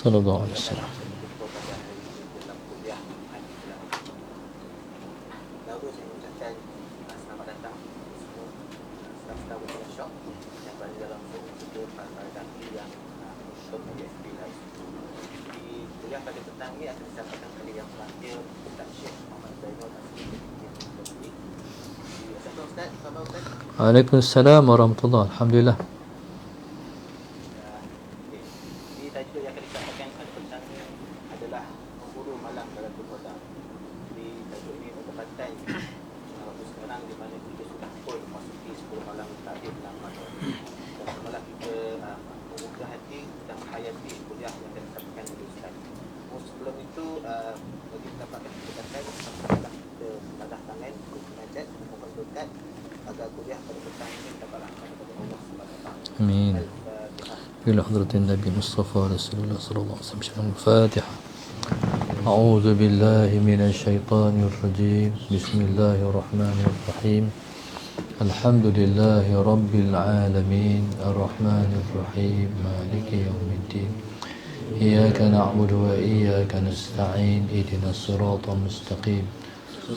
Sallallahu alaihi wasallam. Lalu saya mengucapkan selamat datang semua staf-staf workshop yang berada dalam juga para daki yang untuk USP Live. Di kuliah pada petang ini akan disampaikan kali yang terakhir Ustaz Syekh Muhammad Zainul Asri. Assalamualaikum Ustaz, apa Ustaz? Waalaikumsalam warahmatullahi. Alhamdulillah. Ini tajuk yang akan disampaikan pada petang ini adalah memburu malam dalam Qadar. Jadi tajuk ini berkaitan waktu sekarang di mana kita sudah pun masuki 10 malam terakhir dalam Ramadan. Dan semalam kita membuka hati dan menghayati kuliah yang akan disampaikan oleh Ustaz. Sebelum itu bagi mendapatkan keberkatan adalah kita tanda tangan untuk menajat dan mohon berkat agar kuliah pada petang ini dapat rahmat kepada Allah Subhanahu wa taala. Amin. إلى حضرة النبي المصطفى رسول الله صلى الله عليه وسلم. الفاتحة. أعوذ بالله من الشيطان الرجيم. بسم الله الرحمن الرحيم. الحمد لله رب العالمين الرحمن الرحيم مالك يوم الدين إياك نعبد وإياك نستعين اهدنا الصراط المستقيم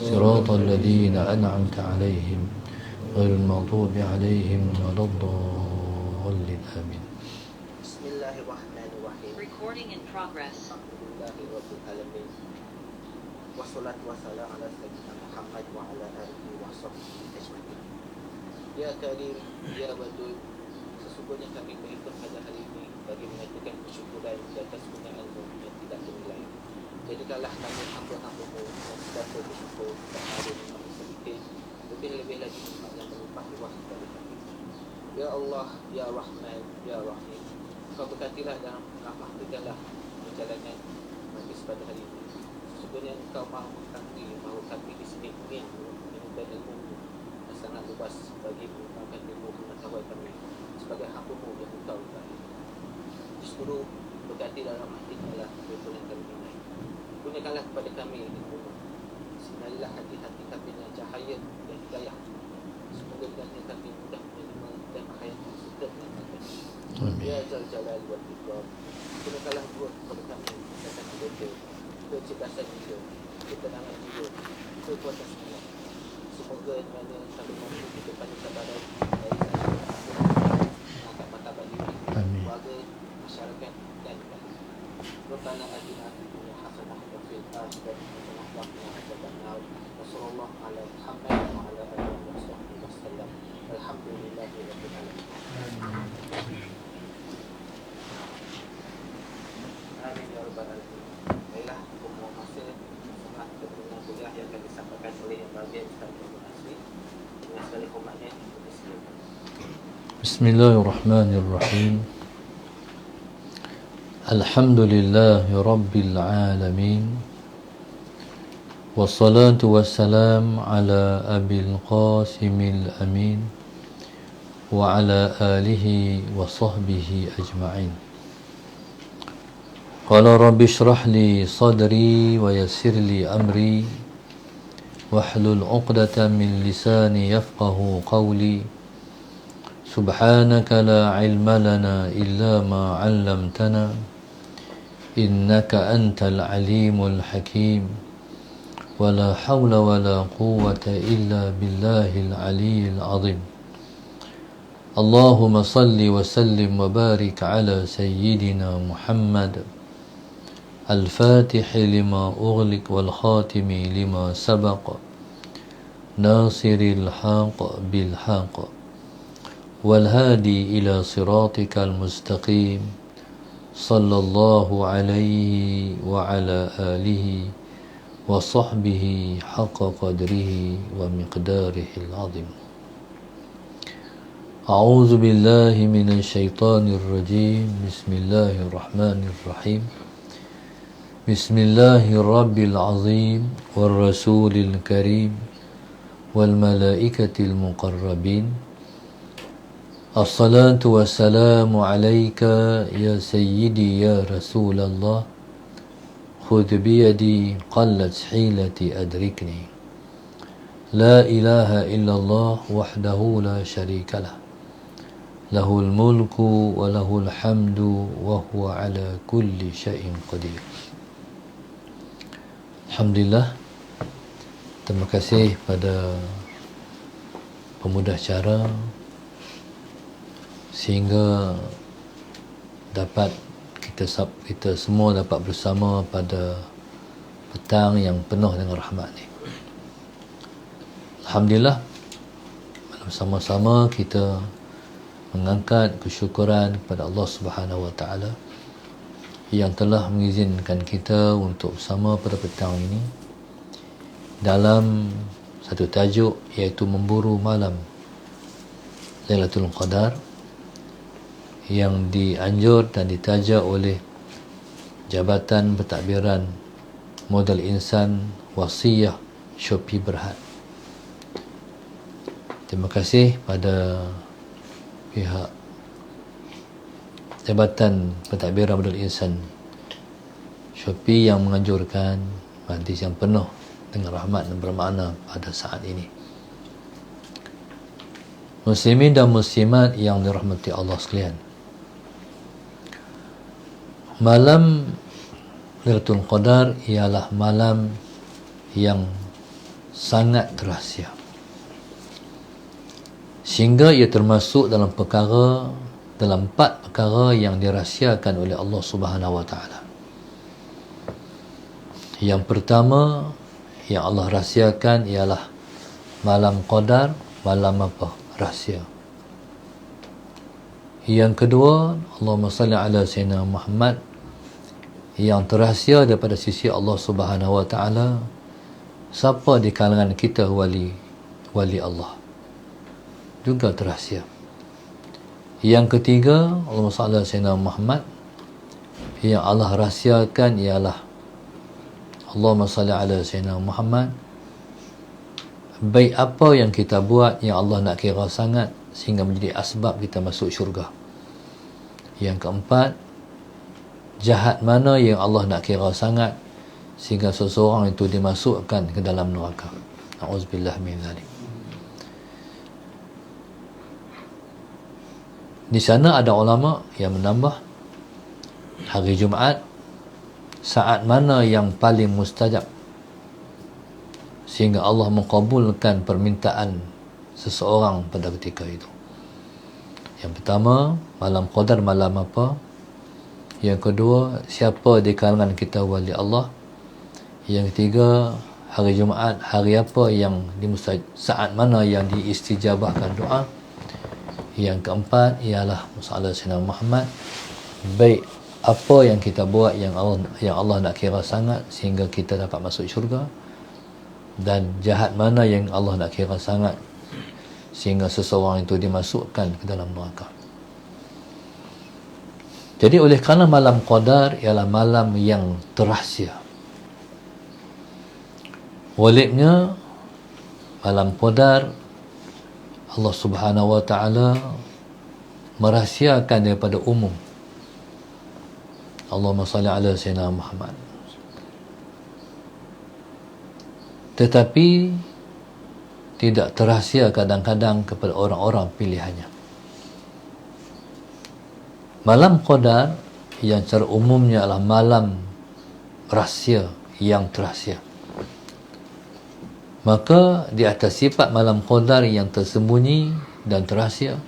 صراط الذين أنعمت عليهم غير المغضوب عليهم ولا الضالين آمين. Bismillahirrahmanirrahim. Recording in progress. Alhamdulillahirabbil alamin. Wassalatu wassalamu ala sayyidina Muhammad wa ala alihi wa sahbihi ajma'in. Ya Karim, ya Wadud, sesungguhnya kami berhitung pada hari ini bagi menyatakan kesyukuran di atas kurnia-Mu yang tidak ternilai. Jadikanlah kami hamba-hamba-Mu yang sentiasa bersyukur dan ada nikmat sedikit, lebih-lebih lagi nikmat yang melimpah ruah dari kami. Ya Allah, ya Rahman, ya Rahim, Kau berkatilah dalam rahmat-Mu perjalanan majlis pada hari ini. Sesungguhnya Engkau maha mengetahui bahawa kami di sini ingin menemukan ilmu-Mu yang sangat luas bagi mengembangkan ilmu pengetahuan kami sebagai hamba-Mu yang Engkau berkati. Justru berkati dalam rahmat-Mu lah ilmu yang kami minat. Gunakanlah kepada kami ilmu-Mu. Sinarilah hati-hati kami dengan cahaya dan hidayah. Semoga dengannya kami mudah menerima dan menghayati setiap nikmat. Ya Zal Jalal wal Ikram, gunakanlah dua kepada kami kesehatan hidup, kecerdasan hidup, ketenangan hidup, kekuatan semangat. Semoga dengan kami mampu kita pada kesabaran dari sana mengangkat martabat diri, keluarga, masyarakat dan negara. Rabbana atina fid dunya hasanah wa fil akhirati hasanah wa qina adzabannar. Wassallallahu ala Muhammad wa ala alihi wa sahbihi wasallam. Alhamdulillahirabbil alamin. Amin ya rabbal alamin. Baiklah, semua masa setengah kita mendengar kuliah yang akan disampaikan oleh yang bahagia Ustaz Muhammad Asri. Dengan segala hormatnya, kita silakan. Bismillahirrahmanirrahim. Alhamdulillahi Rabbil Alamin. Wassalatu wassalam ala Abil Qasimil Amin wa ala alihi wa sahbihi ajma'in. Qala rabbi shrah li sadri wa yassir li amri wahlul 'uqdatam min lisani yafqahu qawli. Subhanaka la ilma lana illa ma 'allamtana innaka antal alimul hakim. Wa la hawla wa la quwwata illa billahil aliyyil 'azim. Allahumma salli wa sallim wa barik ala sayyidina Muhammad الفاتح لما أغلق والخاتم لما سبق ناصر الحق بالحق والهادي إلى صراطك المستقيم صلى الله عليه وعلى آله وصحبه حق قدره ومقداره العظيم. أعوذ بالله من الشيطان الرجيم. بسم الله الرحمن الرحيم. Bismillahirrabbil azim wal rasulil karim wal malaikatil muqarrabin. Assalatu wassalamu alayka ya sayyidi ya Rasulullah. Khudh biyadi qallat hilati adrikni. La ilaha illallah wahdahu la syarikalah. lahul mulku wa lahul hamdu wa huwa ala kulli syai'in qadir. Alhamdulillah, terima kasih pada pemudah cara sehingga dapat kita semua dapat bersama pada petang yang penuh dengan rahmat ni. Alhamdulillah, bersama-sama kita mengangkat kesyukuran kepada Allah Subhanahu Wa Taala yang telah mengizinkan kita untuk bersama pada petang ini dalam satu tajuk, iaitu memburu malam Lailatul Qadar, yang dianjur dan ditaja oleh Jabatan Pentadbiran Modal Insan Wasiyah Shopee Berhad. Terima kasih pada pihak Jabatan Pentadbiran Modal Insan Shopee yang menganjurkan majlis yang penuh dengan rahmat dan bermakna pada saat ini. Muslimin dan muslimat yang dirahmati Allah sekalian, malam Lailatul Qadar ialah malam yang sangat rahsia, sehingga ia termasuk dalam empat perkara yang dirahsiakan oleh Allah Subhanahu Wa Taala. Yang pertama yang Allah rahsiakan ialah malam Qadar, malam apa? Rahsia. Yang kedua, Allahumma salli ala Sayyidina Muhammad, yang terahsia daripada sisi Allah Subhanahu Wa Taala, siapa di kalangan kita wali Allah, juga terahsia. Yang ketiga, Allahumma salli ala Sayyidina Muhammad, yang Allah rahsiakan ialah Allahumma salli ala Sayyidina Muhammad, baik apa yang kita buat yang Allah nak kira sangat sehingga menjadi asbab kita masuk syurga. Yang keempat, jahat mana yang Allah nak kira sangat sehingga seseorang itu dimasukkan ke dalam neraka. A'udzubillah min dzalik. Di sana ada ulama yang menambah hari Jumaat saat mana yang paling mustajab sehingga Allah mengabulkan permintaan seseorang pada ketika itu. Yang pertama, malam Qadar malam apa? Yang kedua, siapa di kalangan kita wali Allah? Yang ketiga, hari Jumaat, hari apa yang saat mana yang diistijabahkan doa? Yang keempat ialah masalah Sayyidina Muhammad, baik apa yang kita buat yang Allah nak kira sangat sehingga kita dapat masuk syurga, dan jahat mana yang Allah nak kira sangat sehingga seseorang itu dimasukkan ke dalam neraka. Jadi oleh kerana malam Qadar ialah malam yang terahsia, walibnya malam Qadar Allah Subhanahu Wa Taala merahsiakan daripada umum. Allahumma salli ala Sayyidina Muhammad. Tetapi tidak terahsia kadang-kadang kepada orang-orang pilihannya. Malam Qadar yang secara umumnya adalah malam rahsia yang terahsia. Maka di atas sifat malam Qadar yang tersembunyi dan terahsia,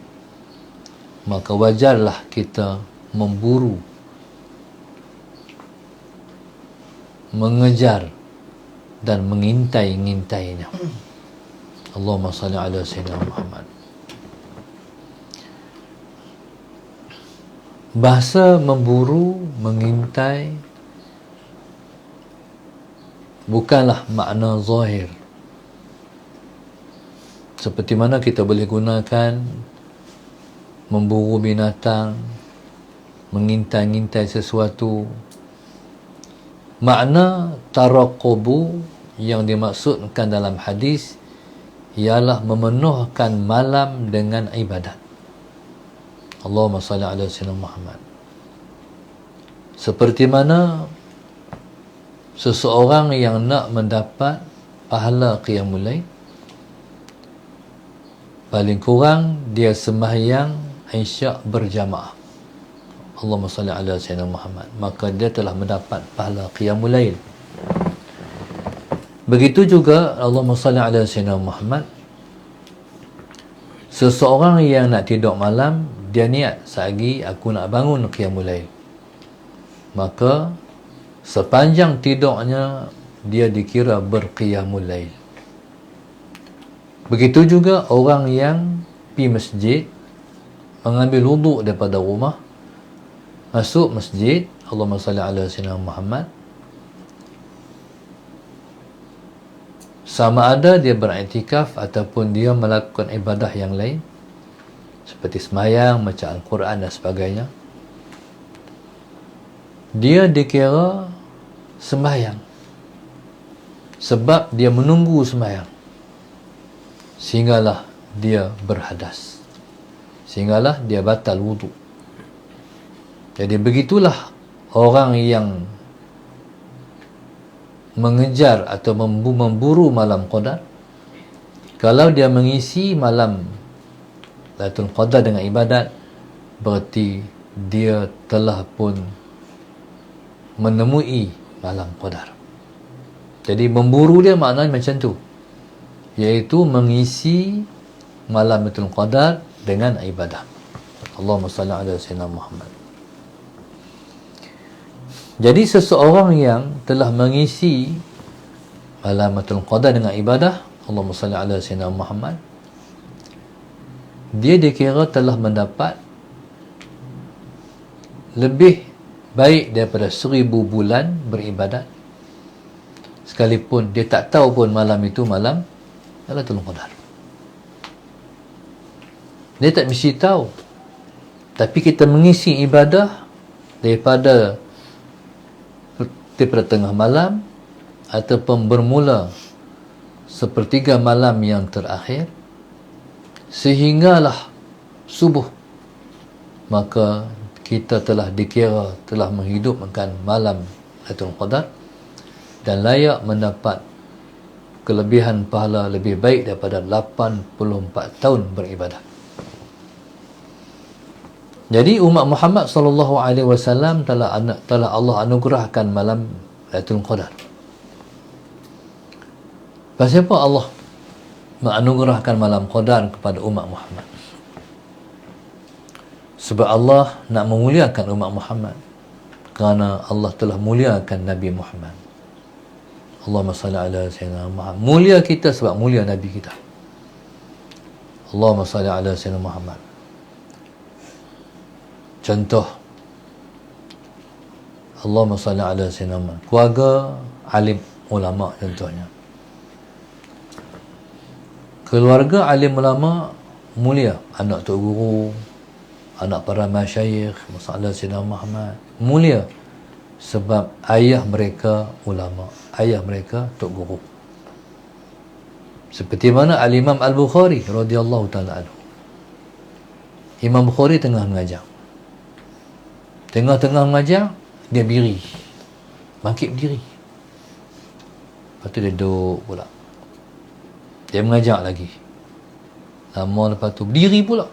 maka wajarlah kita memburu, mengejar dan mengintai-ngintainya. Allahumma salli ala Sayyidina Muhammad. Bahasa memburu, mengintai bukanlah makna zahir seperti mana kita boleh gunakan memburu binatang, mengintai-ngintai sesuatu. Makna taraqubu yang dimaksudkan dalam hadis ialah memenuhkan malam dengan ibadat. Allahumma salli ala Sayyidina Muhammad. Seperti mana seseorang yang nak mendapat pahala qiyamul lail, paling kurang dia sembahyang Isyak berjamaah, Allahumma salli ala Sayyidina Muhammad, maka dia telah mendapat pahala qiyamul lail. Begitu juga Allahumma salli ala Sayyidina Muhammad, seseorang yang nak tidur malam, dia niat sehari aku nak bangun qiyamul lail, maka sepanjang tidurnya dia dikira berqiyamul lail. Begitu juga orang yang pergi masjid, mengambil wuduk daripada rumah, masuk masjid, Allahumma salli ala Sayyidina Muhammad, sama ada dia beriktikaf ataupun dia melakukan ibadah yang lain seperti sembahyang, baca Al-Quran dan sebagainya, dia dikira sembahyang sebab dia menunggu sembahyang sehinggalah dia berhadas, sehinggalah dia batal wuduk. Jadi begitulah orang yang mengejar atau memburu malam Qadar. Kalau dia mengisi malam Lailatul Qadar dengan ibadat, berarti dia telah pun menemui malam Qadar. Jadi memburu dia maknanya macam tu, iaitu mengisi malam Lailatul Qadar dengan ibadah. Allahumma salli ala Sayyidina Muhammad. Jadi seseorang yang telah mengisi malam Lailatul Qadar dengan ibadah, Allahumma salli ala Sayyidina Muhammad, dia dikira telah mendapat lebih baik daripada 1000 bulan beribadat, sekalipun dia tak tahu pun malam itu malam Lailatul Qadar. Dia tak mesti tahu, tapi kita mengisi ibadah daripada tengah malam ataupun bermula sepertiga malam yang terakhir sehinggalah subuh, maka kita telah dikira telah menghidupkan malam Lailatul Qadar dan layak mendapat kelebihan pahala lebih baik daripada 84 tahun beribadah. Jadi umat Muhammad sallallahu alaihi wasallam telah Allah anugerahkan malam Lailatul Qadar. Pasal apa Allah menganugerahkan malam Qadar kepada umat Muhammad? Sebab Allah nak memuliakan umat Muhammad, kerana Allah telah muliakan Nabi Muhammad. Allahumma salli ala Sayyidina Muhammad. Mulia kita sebab mulia Nabi kita. Allahumma salli ala Sayyidina Muhammad. Contoh, Allahumma salli ala Sayyidina Muhammad, keluarga alim ulama contohnya. Keluarga alim ulama mulia, anak tok guru, anak para masyayikh, masalah Sayyidina Muhammad mulia sebab ayah mereka ulama, ayah mereka tok guru. Seperti mana Al-Imam Al-Bukhari radhiyallahu taala anhu. Imam Bukhari tengah mengajar. Tengah-tengah mengajar, dia berdiri. Bangkit berdiri. Lepas tu dia duduk pula. Dia mengajar lagi. Lama lepas tu berdiri pula.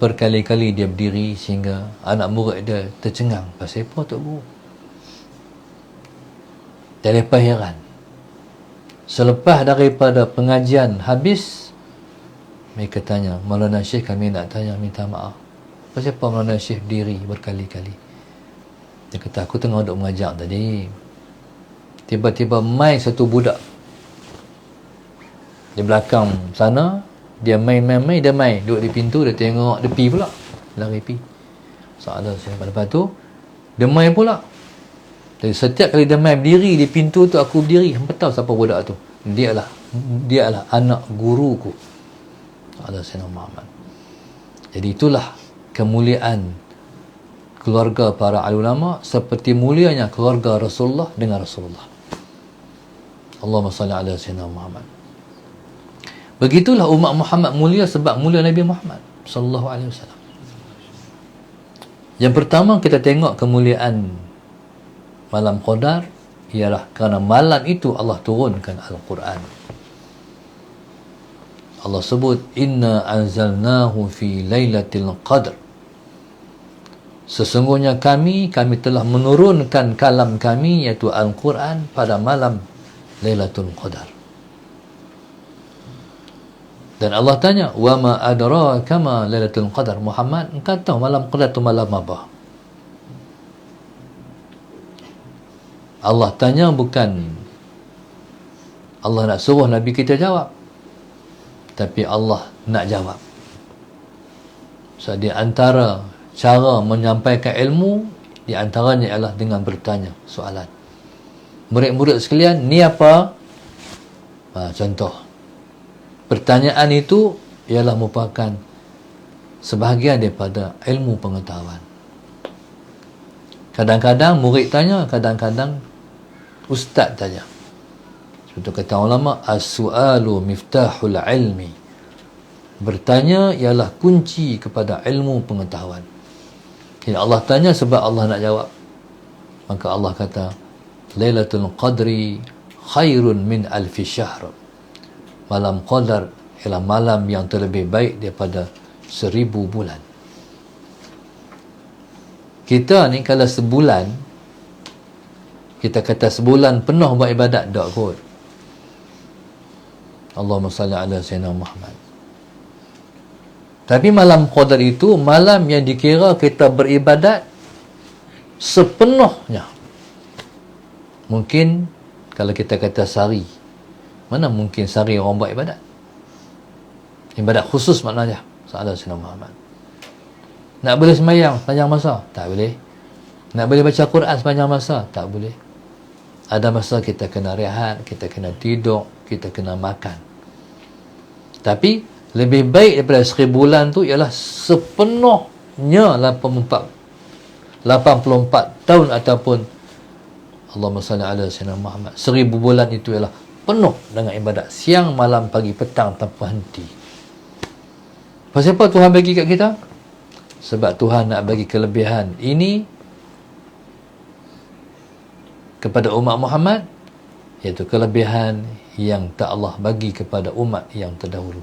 Berkali-kali dia berdiri sehingga anak murid dia tercengang. Pasal apa Tok Guru? Dia lepas heran. Selepas daripada pengajian habis, mereka tanya, Maulana Syekh, kami nak tanya, minta maaf. Pasal apa Maulana Syekh berdiri berkali-kali? Dia kata, aku tengah duduk mengajar tadi. Tiba-tiba mai satu budak di belakang sana. Dia main, dia main. Duduk di pintu, dia tengok, dia pi pula. Lari pi. Soalan saya. Lepas tu, dia main pula. Jadi setiap kali dia main berdiri di pintu tu, aku berdiri. Hampa tahu siapa budak tu? Dia adalah anak guruku. Soalan Sayyidina Muhammad. Jadi itulah kemuliaan keluarga para ulama, seperti mulianya keluarga Rasulullah dengan Rasulullah. Allahumma salli ala Sayyidina Muhammad. Begitulah umat Muhammad mulia sebab mulia Nabi Muhammad sallallahu alaihi wasallam. Yang pertama kita tengok kemuliaan malam Qadar ialah kerana malam itu Allah turunkan Al-Quran. Allah sebut inna anzalnahu fi lailatul qadr. Sesungguhnya kami telah menurunkan kalam kami iaitu Al-Quran pada malam Lailatul Qadar. Dan Allah tanya, wa ma adraka ma Lailatul Qadar? Muhammad, engkau tahu malam Qadar itu malam apa? Allah tanya, bukan Allah nak suruh Nabi kita jawab, tapi Allah nak jawab. So, di antara cara menyampaikan ilmu, di antaranya ialah dengan bertanya soalan. Murid-murid sekalian, ni apa? Contoh. Pertanyaan itu ialah merupakan sebahagian daripada ilmu pengetahuan. Kadang-kadang murid tanya, kadang-kadang ustaz tanya. Seperti kata ulama, as-su'alu miftahul ilmi. Bertanya ialah kunci kepada ilmu pengetahuan. Jadi Allah tanya sebab Allah nak jawab. Maka Allah kata, Lailatul Qadri khairun min alfi syahr. Malam Qadar ialah malam yang terlebih baik daripada 1000 bulan. Kita ni kalau sebulan, kita kata sebulan penuh buat ibadat, tak kot. Allahumma salli ala sayyidina Muhammad. Tapi malam Qadar itu malam yang dikira kita beribadat sepenuhnya. Mungkin kalau kita kata sehari, mana mungkin sehari orang buat ibadat? Ibadat khusus maknanya. Salah Sayyidina Muhammad. Nak boleh sembahyang sepanjang masa? Tak boleh. Nak boleh baca Quran sepanjang masa? Tak boleh. Ada masa kita kena rehat, kita kena tidur, kita kena makan. Tapi lebih baik daripada 1000 bulan tu ialah sepenuhnya 84 tahun ataupun Allahumma salli ala sayyidina Muhammad. 1000 bulan itu ialah penuh dengan ibadat siang, malam, pagi, petang tanpa henti. Pasal apa Tuhan bagi kat kita? Sebab Tuhan nak bagi kelebihan ini kepada umat Muhammad, iaitu kelebihan yang tak Allah bagi kepada umat yang terdahulu.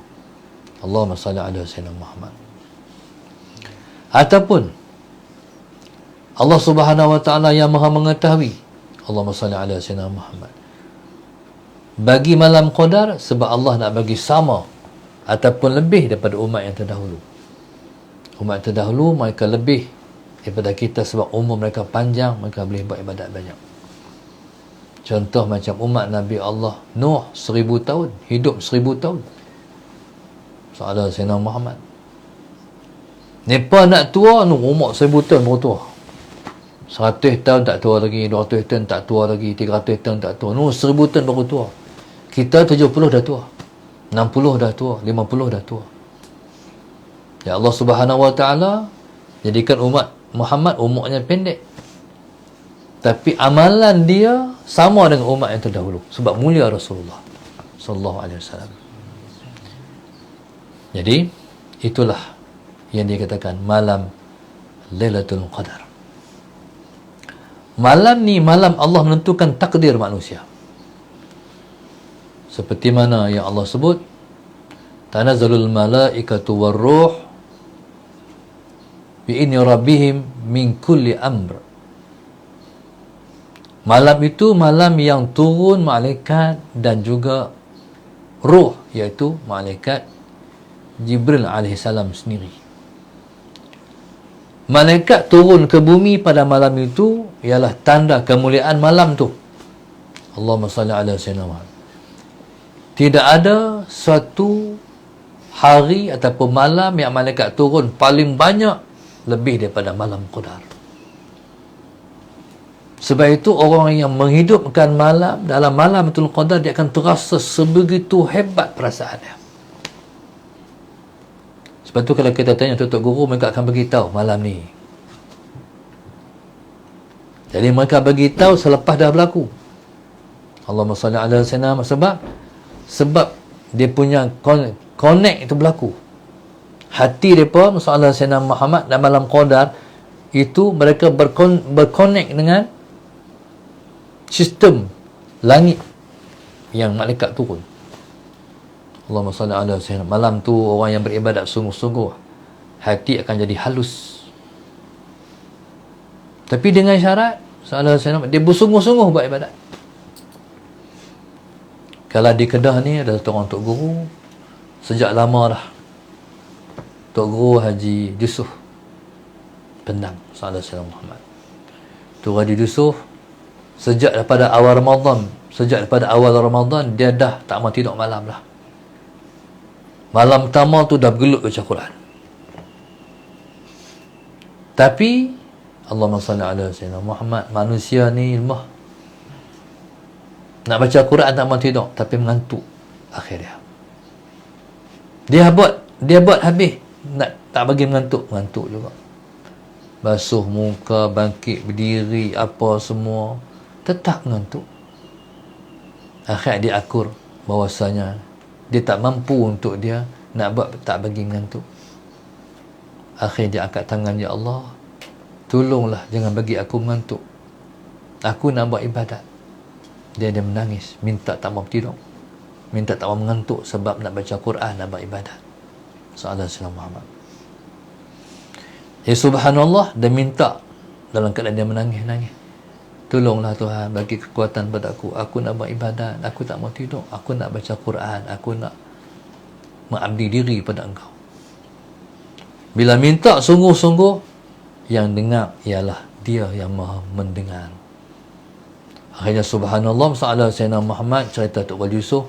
Allahumma salli ala sayyidina Muhammad. Ataupun Allah Subhanahu wa taala yang Maha mengetahui, Allahumma salli ala sayyidina Muhammad, bagi malam Qadar sebab Allah nak bagi sama ataupun lebih daripada umat yang terdahulu. Umat terdahulu mereka lebih daripada kita sebab umur mereka panjang, mereka boleh buat ibadat banyak. Contoh macam umat Nabi Allah Nuh 1000 tahun, hidup 1000 tahun. Soalan Sayyidina Muhammad. Mereka nak tua, umur 1000 tahun baru tua. 100 tahun tak tua lagi, 200 tahun tak tua lagi, 300 tahun tak tua. 1000 tahun baru tua. Kita 70 dah tua, 60 dah tua, 50 dah tua. Ya Allah Subhanahu wa taala jadikan umat Muhammad umurnya pendek, tapi amalan dia sama dengan umat yang terdahulu sebab mulia Rasulullah sallallahu alaihi wasallam. Jadi itulah yang dikatakan malam Lailatul Qadar. Malam ni malam Allah menentukan takdir manusia. Seperti mana yang Allah sebut, tanazzalul malaikatu warruh bi idni rabbihim min kulli amr. Malam itu malam yang turun malaikat dan juga ruh, iaitu malaikat Jibril alaihissalam sendiri. Malaikat turun ke bumi pada malam itu ialah tanda kemuliaan malam tu. Allahumma salli ala sayyidina Muhammad. Tidak ada suatu hari ataupun malam yang malaikat turun paling banyak lebih daripada malam Qadar. Sebab itu orang yang menghidupkan malam dalam malam Lailatul Qadar, dia akan terasa sebegitu hebat perasaannya. Sebab tu kalau kita tanya tutup guru, mereka akan beritahu malam ni. Jadi mereka beritahu selepas dah berlaku. Allahumma salli ala sayyidina Muhammad. Sebab dia punya connect itu berlaku. Hati mereka masalah Sayyidina Muhammad dan malam Qadar itu mereka berconnect dengan sistem langit yang malaikat turun. Allahumma salli ala sayyidina. Malam tu orang yang beribadat sungguh-sungguh, hati akan jadi halus. Tapi dengan syarat dia bersungguh-sungguh buat ibadat. Kalau di Kedah ni ada satu orang Tok Guru, sejak lama dah, Tok Guru Haji Yusof Pendang sallallahu alaihi Muhammad. Tok Haji Yusof sejak daripada awal Ramadan dia dah tak mau tidur malam lah. Malam pertama tu dah bergelut baca Quran. Tapi Allahumma salli ala sayyidina Muhammad, manusia ni lemah. Nak baca Quran tak mau tidur, tapi mengantuk akhirnya. Dia buat habis, nak tak bagi mengantuk juga. Basuh muka, bangkit berdiri, apa semua, tetap mengantuk. Akhirnya dia akur bahawasanya dia tak mampu untuk dia nak buat, tak bagi mengantuk. Akhirnya dia angkat tangan, ya Allah, tolonglah jangan bagi aku mengantuk. Aku nak buat ibadat. Dia menangis, minta tak mau tidur, minta tak mau mengantuk sebab nak baca Quran, nak buat ibadat. Sallallahu alaihi Muhammad. Ya subhanallah, dia minta dalam keadaan dia menangis. Tolonglah Tuhan, bagi kekuatan pada aku nak buat ibadat, aku tak mau tidur, aku nak baca Quran, aku nak mengabdi diri pada Engkau. Bila minta sungguh-sungguh, yang dengar ialah Dia yang Maha mendengar. Akhirnya subhanallah, sallallahu alaihi Muhammad, cerita Tok Wali Yusof,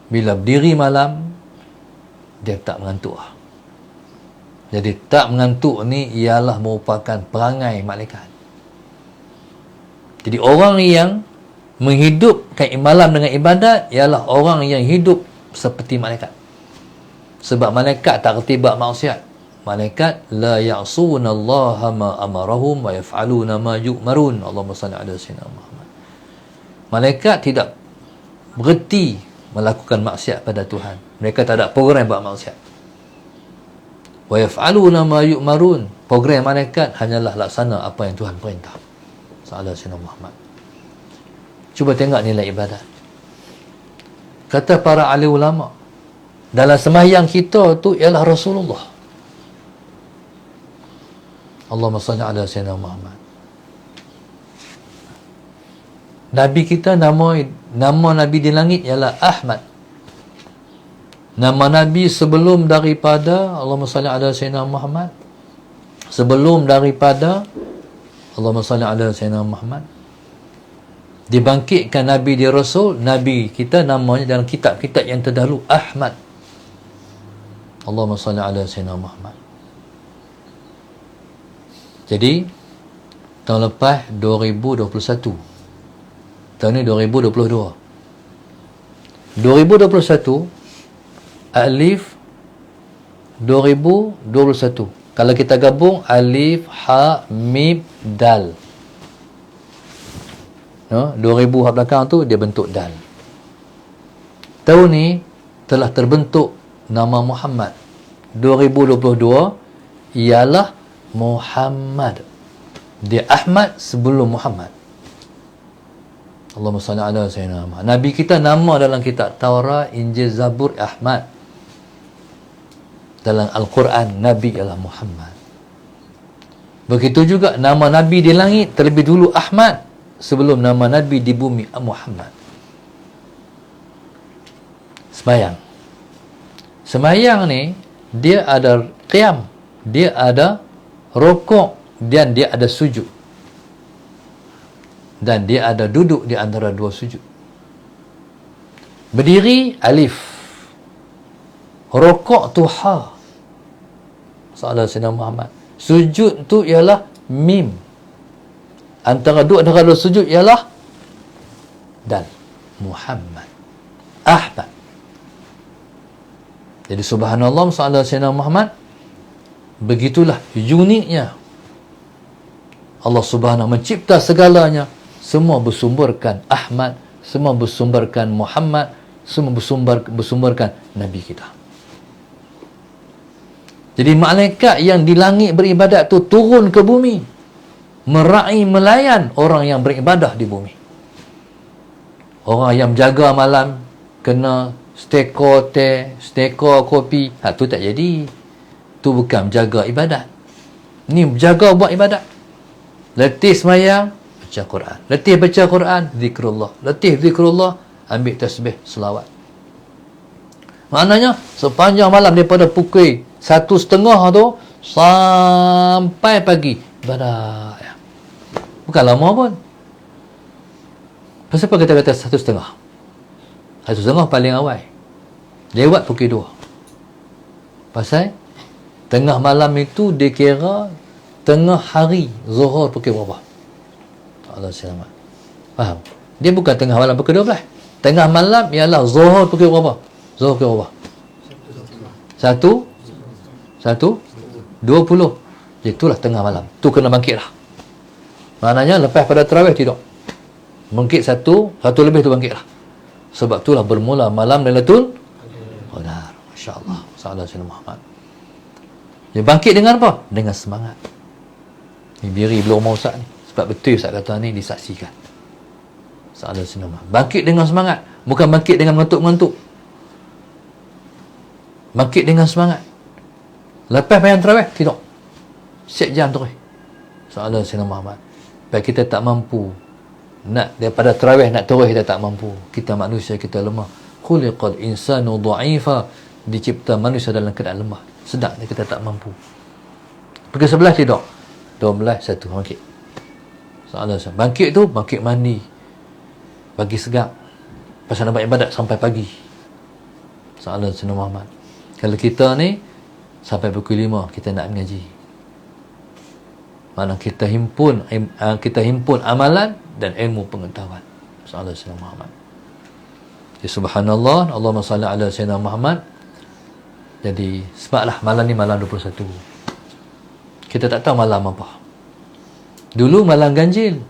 bila berdiri malam, dia tak mengantuk. Jadi tak mengantuk ni ialah merupakan perangai malaikat. Jadi orang yang menghidupkan malam dengan ibadat ialah orang yang hidup seperti malaikat. Sebab malaikat tak reti buat maksiat. Malaikat la ya'sunallaha ma amarahum wa yaf'aluna ma yu'marun. Allahumma salli ala sayyidina Muhammad. Malaikat tidak berhenti melakukan maksiat pada Tuhan. Mereka tak ada program buat maksiat. Wa yaf'aluna ma yu'marun. Program malaikat hanyalah laksana apa yang Tuhan perintah. Sallallahu alaihi Muhammad. Cuba tengok nilai ibadat. Kata para ahli ulama, dalam sembahyang kita tu ialah Rasulullah. Allahumma salli ala sayyidina Muhammad. Nabi kita, nama Nabi di langit ialah Ahmad. Nama Nabi sebelum daripada Allahumma salli ala sayyidina Muhammad, sebelum daripada Allahumma salli ala sayyidina Muhammad, dibangkitkan Nabi di Rasul, Nabi kita namanya dalam kitab-kitab yang terdahulu Ahmad. Allahumma salli ala sayyidina Muhammad. Jadi tahun lepas 2021, tahun ni 2022. 2021 alif 2021. Kalau kita gabung alif ha mim dal. No, 2000 hak belakang tu dia bentuk dal. Tahun ni telah terbentuk nama Muhammad. 2022 ialah Muhammad. Dia Ahmad sebelum Muhammad. Allahumma salli ala sayyidina Muhammad. Nabi kita nama dalam kitab Taurat, Injil, Zabur Ahmad. Dalam Al-Quran Nabi ialah Muhammad. Begitu juga nama Nabi di langit terlebih dulu Ahmad sebelum nama Nabi di bumi Muhammad. Sembahyang ni dia ada qiyam, dia ada rukuk, dan dia ada sujud, dan dia ada duduk di antara dua sujud. Berdiri alif, rukuk tu ha, sallallahu alaihi Muhammad. Sujud tu ialah mim. Antara dua sujud ialah dal, Muhammad, Ahmad. Jadi subhanallah, sallallahu alaihi Muhammad. Begitulah uniknya Allah Subhanahu mencipta segalanya. Semua bersumberkan Ahmad, semua bersumberkan Muhammad, semua bersumberkan Nabi kita. Jadi malaikat yang di langit beribadat tu turun ke bumi, melayan orang yang beribadah di bumi. Orang yang jaga malam kena Steko teh, steko kopi, tu tak jadi. Tu bukan jaga ibadat. Ni jaga buat ibadat. Letih semayang, baca Quran. Letih baca Quran, zikrullah. Letih zikrullah, ambil tasbih, selawat. Maknanya sepanjang malam daripada pukul 1:30 tu sampai pagi ibadat. Bukan lama pun. Kenapa kita kata 1:30? 1:30 paling awal. Lewat pukul 2. Pasal tengah malam itu dia kira tengah hari, Zuhur pukul berapa? Allah selamat. Faham? Dia bukan tengah malam pukul 12. Tengah malam ialah Zuhur pukul berapa? Zuhur pukul berapa? 1:20. Itulah tengah malam. Tu kena bangkit lah. Maknanya lepas pada tarawih tidur. Bangkit 1 lebih tu bangkit lah. Sebab itulah bermula malam Lailatul Qadar. Masya-Allah. Sallallahu alaihi Muhammad. Dia bangkit dengan apa? Dengan semangat. Ni diri belum rumah Ustaz ni. Sebab betul Ustaz kata ni disaksikan. Sallallahu alaihi Muhammad. Bangkit dengan semangat. Bukan bangkit dengan mengantuk-mengantuk. Bangkit dengan semangat. Lepas bayang tarawih, tidur. Siap jam terus. Sallallahu alaihi Muhammad. Baik kita tak mampu nak daripada tarawih nak terus, kita tak mampu. Kita manusia, kita lemah. Khuliqal insanu dha'ifa. Dicipta manusia dalam keadaan lemah. Sedang kita tak mampu. Pergi 11 tidur. 12 1 bangkit. Sallallahu. Bangkit tu bangkit mandi. Pagi segak. Pasal nak buat ibadat sampai pagi. Sallallahu alaihi Muhammad. Kalau kita ni sampai pukul 5 kita nak mengaji. Mana kita himpun amalan dan ilmu pengetahuan. Sallallahu alaihi Muhammad. Ya subhanallah, Allahumma salli ala sayyidina Muhammad. Jadi sebablah malam ni malam 21. Kita tak tahu malam apa. Dulu malam ganjil.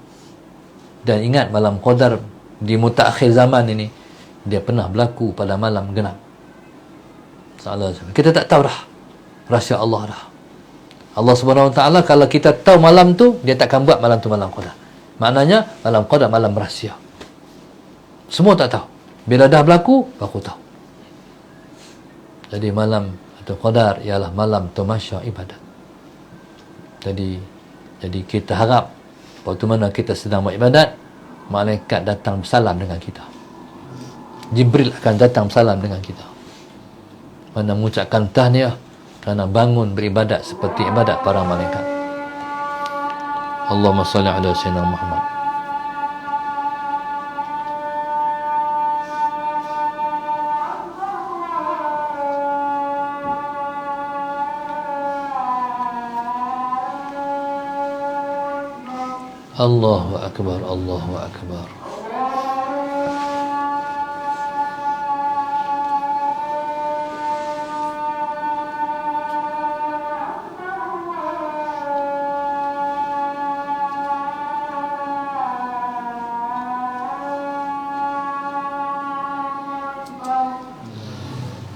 Dan ingat malam qadar di mutaakhir zaman ini dia pernah berlaku pada malam genap. Sallallahu alaihi wasallam. Kita tak tahu dah rahsia Allah dah. Allah Subhanahu Wa Taala kalau kita tahu malam tu, dia takkan buat malam tu malam qadar. Maknanya malam qadar malam rahsia. Semua tak tahu. Bila dah berlaku, baru tahu. Jadi malam atau qadar ialah malam tamasya ibadat. Jadi kita harap waktu mana kita sedang buat ibadat, malaikat datang bersalam dengan kita. Jibril akan datang bersalam dengan kita. Mana mengucapkan tahniah kerana bangun beribadat seperti ibadat para malaikat. Allahumma salli ala sayyidina Muhammad. Allahu akbar, Allahu akbar.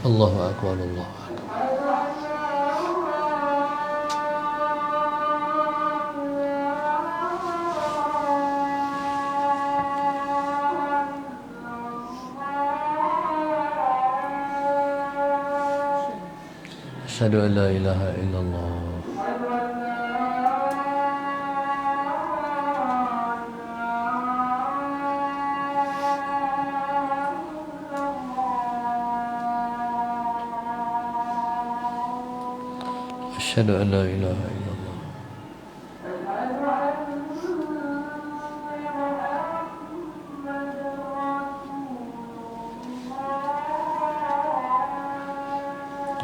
Allahu akbar, Allahu akbar. Asyhadu an la ilaha illallah. Asyhadu an la ilaha illallah.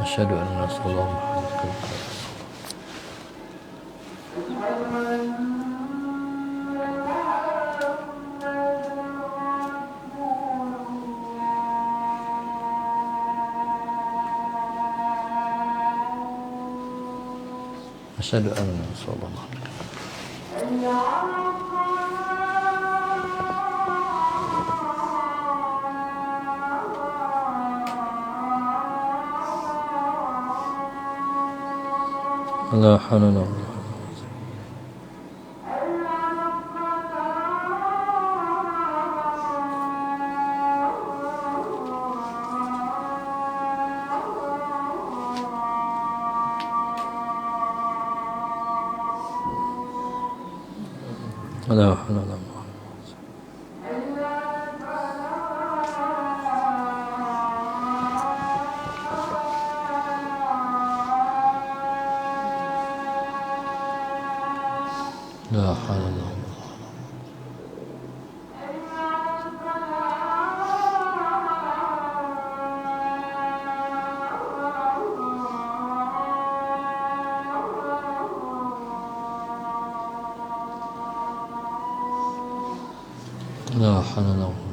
Asyhadu anna Rasulullah Muhammad. Asyhadu anna Rasulullah Muhammad. La haula wa la quwwata. La haula wala quwwata. La haula wala quwwata. La haula wala quwwata.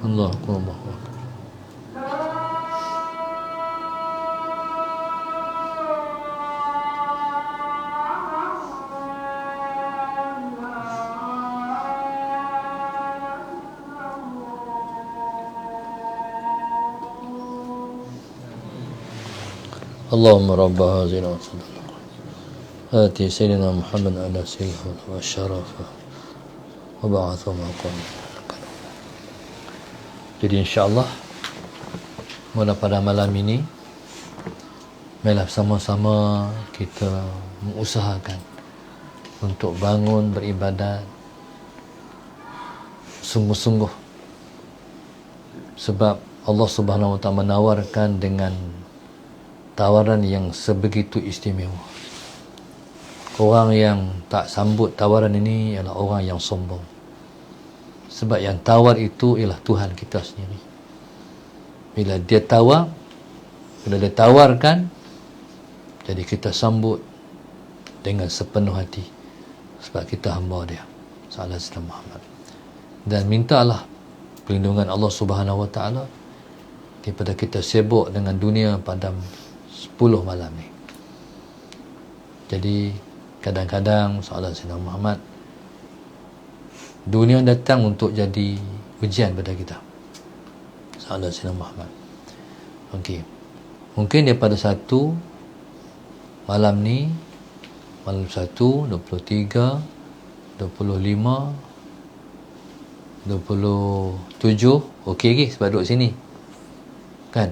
Allahu akbar, Allahu akbar. اللهم رب هذه الأرض آتي سيدنا محمد على سيره والشرف وبعثه مقام. Jadi insyaAllah pada malam ini marilah sama-sama kita mengusahakan untuk bangun beribadat sungguh-sungguh, sebab Allah Subhanahu Wa Taala menawarkan dengan tawaran yang sebegitu istimewa. Orang yang tak sambut tawaran ini ialah orang yang sombong. Sebab yang tawar itu ialah Tuhan kita sendiri. Bila dia tawar, bila dia tawarkan, jadi kita sambut dengan sepenuh hati. Sebab kita hamba dia. Salah Sayyidina Muhammad. Dan mintalah perlindungan Allah Subhanahu Wa Taala daripada kita sibuk dengan dunia pada 10 malam ni. Jadi kadang-kadang soalan Sayyidina Muhammad, dunia datang untuk jadi ujian pada kita. Soalan Sayyidina Muhammad. Okey. Mungkin daripada satu malam ni, malam 1, 23, 25, 27, okey lagi sebab duduk sini. Kan?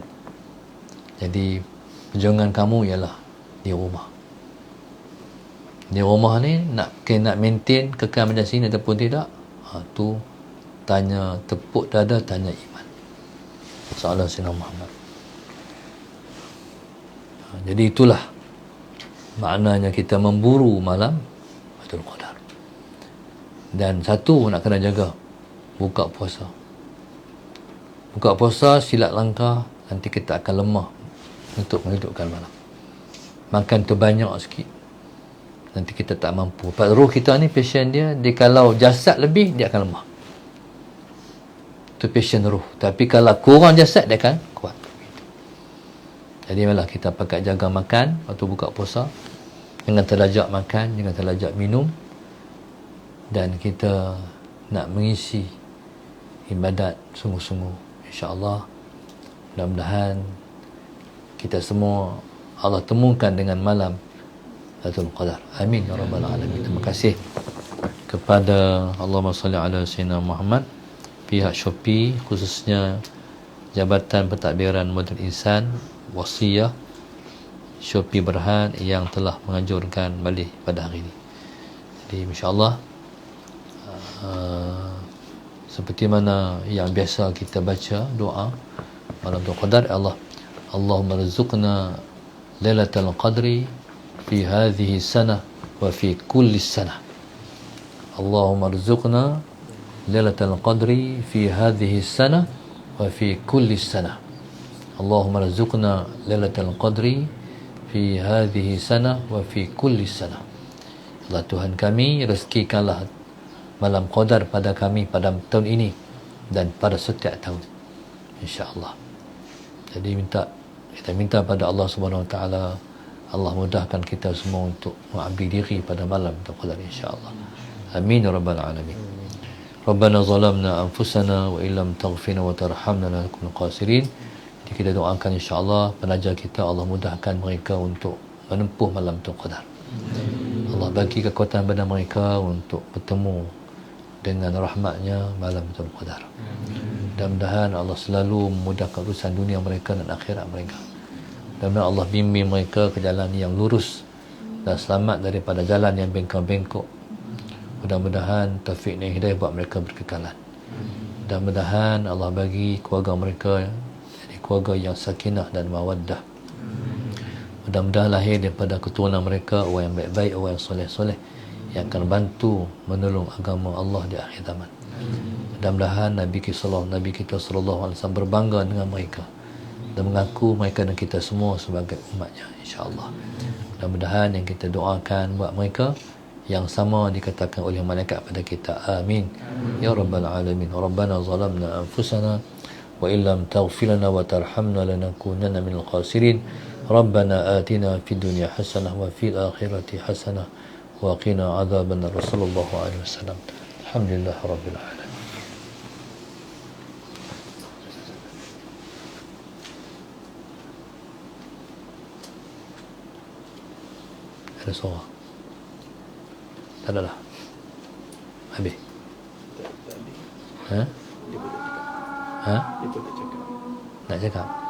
Jadi perjuangan kamu ialah di rumah. Di rumah ni nak maintain kekal macam sini ataupun tidak, tu tanya, tepuk dada, tanya iman. Soalan Sayyidina Muhammad. Jadi itulah maknanya kita memburu malam Lailatul Qadar. Dan satu nak kena jaga, buka puasa. Buka puasa silap langkah, nanti kita akan lemah untuk menghidupkan malam. Makan terbanyak sikit, nanti kita tak mampu. Sebab roh kita ni passion dia kalau jasad lebih, dia akan lemah. Itu passion roh. Tapi kalau kurang jasad, dia akan kuat. Jadi malah kita pakai jaga makan waktu buka puasa. Jangan terlajak makan, jangan terlajak minum. Dan kita nak mengisi ibadat sungguh-sungguh. InsyaAllah, mudah-mudahan kita semua Allah temukan dengan malam Lailatul Qadar. Amin ya rabbal alamin. Terima kasih kepada Allahumma salli ala sayyidina Muhammad, pihak Shopee, khususnya Jabatan Pentadbiran Modal Insan Wasiyah Shopee Berhad yang telah menganjurkan balik pada hari ini. Jadi insya-Allah seperti mana yang biasa kita baca doa malam Lailatul Qadar, Allahumma rzuqna Lailatul Qadri fi hadhihi sanah wa fi kulli sanah. Allahumma rzuqna Lailatul Qadri fi hadhihi sanah wa fi kulli sanah. Allahumma rzuqna Lailatul Qadri fi hadhihi sanah wa fi kulli sanah. Allah Tuhan kami, rezekikanlah malam Qadar pada kami pada tahun ini dan pada setiap tahun, insya-Allah. Jadi kita minta pada Allah Subhanahu Wa Taala, Allah mudahkan kita semua untuk mengabdi diri pada malam Qadar, insya-Allah. Amin ya rabbal alamin. Rabbana zalamna anfusana wa illam taghfirna wa tarhamna lanakunanna khasirin. Jadi kita doakan insya-Allah penaja kita, Allah mudahkan mereka untuk menempuh malam Qadar. Allah bagi kekuatan pada mereka untuk bertemu dengan rahmatnya malam Lailatul Qadar. Mudah-mudahan Allah selalu memudahkan urusan dunia mereka dan akhirat mereka. Mudah-mudahan Allah bimbing mereka ke jalan yang lurus dan selamat daripada jalan yang bengkok-bengkok. Mudah-mudahan taufik dan hidayah buat mereka berkekalan. Mudah-mudahan Allah bagi keluarga mereka jadi keluarga yang sakinah dan mawaddah. Mudah-mudahan lahir daripada keturunan mereka orang yang baik-baik, orang yang soleh-soleh yang akan bantu menolong agama Allah di akhir zaman. Mudah-mudahan Nabi kita sallallahu alaihi wasallam berbangga dengan mereka dan mengaku mereka dan kita semua sebagai umatnya, insya-Allah. Mudah-mudahan yang kita doakan buat mereka yang sama dikatakan oleh malaikat pada kita. Amin. Ya rabbal alamin. Rabbana zalamna anfusana wa illam taghfir lana wa tarhamna lanakunanna minal khasirin. Rabbana atina fid dunya hasanah wa fil akhirati hasanah wa qina adzabannar. Sallallahu alaihi wasallam. Alhamdulillahirabbil alamin. Ada suara? Tak ada lah. Habis? Ha? Dia boleh cakap. Ha? Dia boleh cakap. Nak cakap?